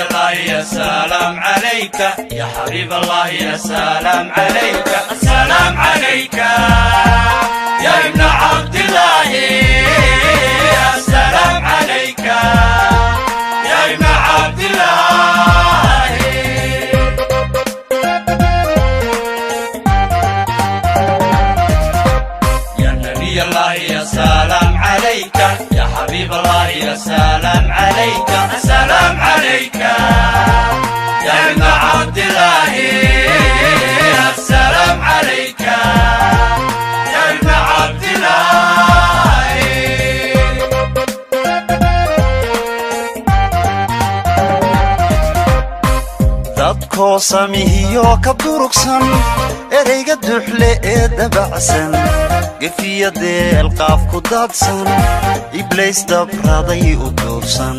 السلام عليك يا حبيب الله يا سلام عليك السلام عليك يا ابن عبد الله السلام عليك يا ابن عبد الله يا نبي الله يا سلام عليك يا حبيب الله يا سلام عليك السلام عليك يا ابن عبد الله السلام عليك يا ابن عبد الله dadko samihiyo ka durugsan ereyga duxle ee dabacsan gefiyadeel qaaf ku daadsan iblays dabraday u duursan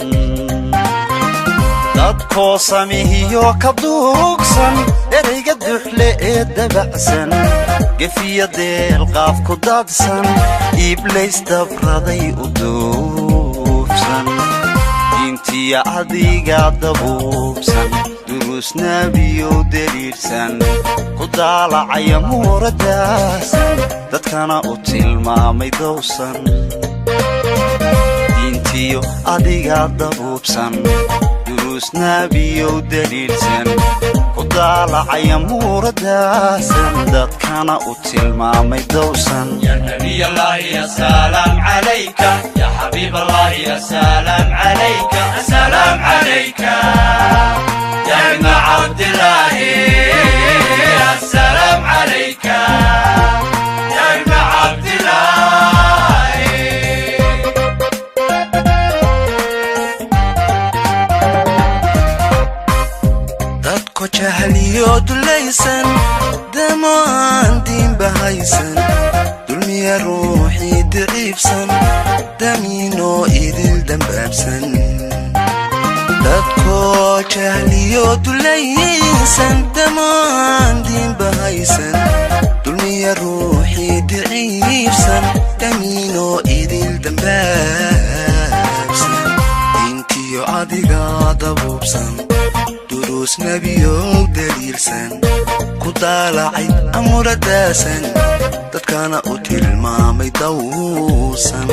dadko samihiyo ka durugsan ereyga duxle ee dabacsan gefiyadeel qaaf ku daadsan iblays dabraday u duursan intiya adiga dabuubsan duruus nabiyo daliilsan ku daalacaya muuradaasan dadkana u tilmaamay dowsan intiyo adiga dabuubsan duruus nabiyo daliilsan ku daalacaya muuradaasan dadkana u tilmaamay dowsan يا نبي الله يا سلام عليك يا حبيب الله يا سلام عليك السلام عليك يا ابن عبد الله السلام عليك يا ابن عبد الله dadko jahliyo dulaysan damaan diin bahaysan dulmiya ruuxii daciifsan damiinoo idil dambaabsan dadko jahliyo dulaysan damaan diin bahaysan dulmiya ruuxii daciifsan damiinoo idil dambaabsan intiyo adiga dabuubsan duruus nabiyo daliilsan ku daalacay amuradaasan dadkana u tilmaamay dowsan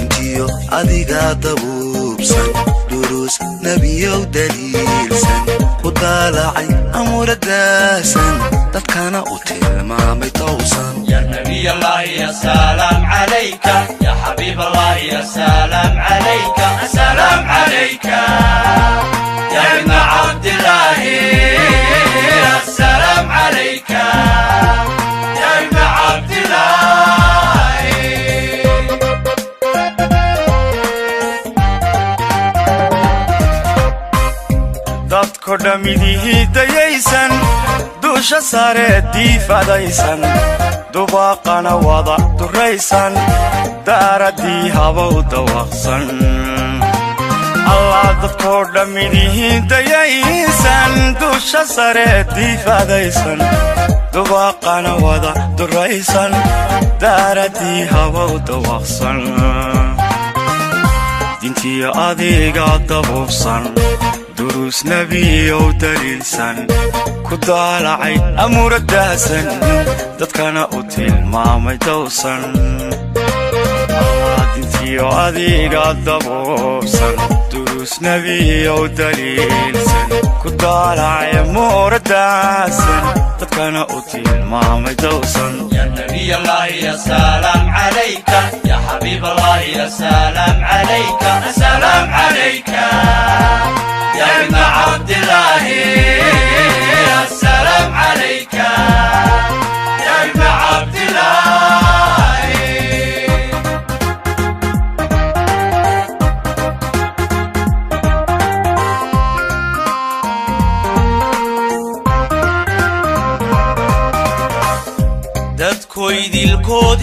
intiyo adiga dabuubsan duruus nabiyo daliilsan ku daalacay amuradaasan dadkana u tilmaamay dowsan يا نبي الله يا سلام عليك يا حبيب الله يا سلام عليك السلام عليك يا ابن عبد الله السلام عليك يا ابن عبد الله dadko dhamidihii dayaysan duusha sare diifadaysan dubaaqana wada duraysan daaradii habow dawaqsan allah dadko dhamidihii dayaysan duusha sare diifadaysan dubaaqana wada duraysan daaradii habow dawaqsan dintiyo adiga dabuubsan duruus nabiyow daliilsan ku daalacay amuradaasan dadkana u tilmaamay dowsan dintiyo adiga dabuubsan duruus nabiyow daliilsan ku daalacay amuradaasan dadkana u tilmaamay dowsan يا نبي الله يا سلام عليك يا حبيب الله يا سلام عليك السلام عليك يا ابن عبد الله السلام عليك يا ابن عبد الله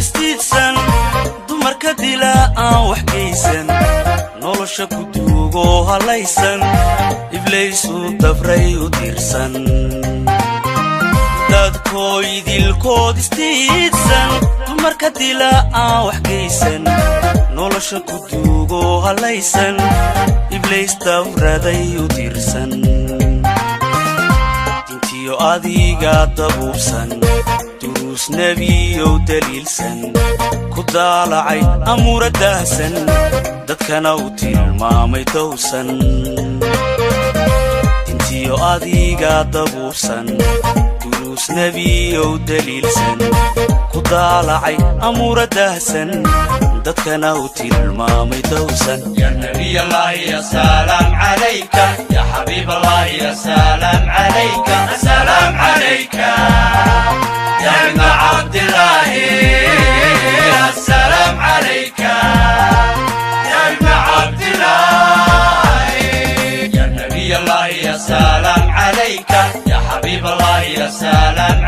istiidsan dumarka dila aan wax geysan nolosha ku duugo halaysan iblaysu dabray u dirsan dadkoo idilkood istiidsan dumarka dila aan wax geysan nolosha ku duugo halaysan iblays dabraday u dirsan dintiyo adiga dabuubsan duruus nebiyow daliilsan ku daalacay amuura daahsan dadkana u tilmaamay dowsan dintiyo adiga dabuubsan duruus nebiyow daliilsan ku daalacay amuura daahsan dadkana u tilmaamay dowsan يا نبي الله يا سلام عليك يا حبيب الله يا سلام عليك السلام عليك يا ابن عبد الله السلام عليك يا ابن عبد الله يا نبي الله يا سلام عليك يا حبيب الله يا سلام